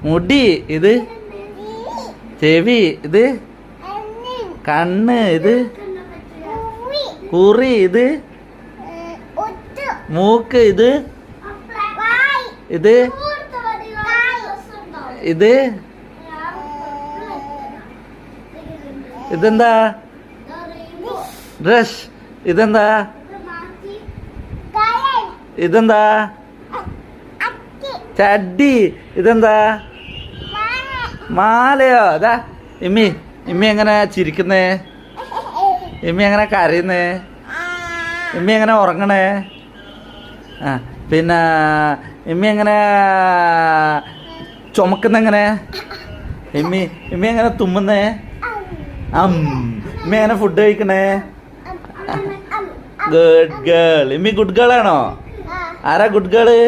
മുടി ഇത് ചെവി ഇത് കണ്ണ് ഇത് കുറി ഇത് മൂക്ക് ഇത് ഇത് ഇത് ഇതെന്താ ബ്രഷ് ഇതെന്താ ഇതെന്താ ചഡ്ഡി ഇതെന്താ മാലയോ അതാ ഇമ്മി ഇമ്മി എങ്ങനെ ചിരിക്കുന്നേ ഇമ്മി എങ്ങനെ കരയുന്നേ ഇമ്മി എങ്ങനെ ഉറങ്ങണേ ആ പിന്നെ ഇമ്മി എങ്ങനെ ചുമക്കുന്നെങ്ങനെ ഇമ്മി ഇമ്മി എങ്ങനെ തുമ്മുന്നേ ഇമ്മി എങ്ങനെ ഫുഡ് കഴിക്കണേ ഗുഡ് ഗേൾ ഇമ്മി ഗുഡ് ഗേൾ ആണോ ആരാ ഗുഡ് ഗേള്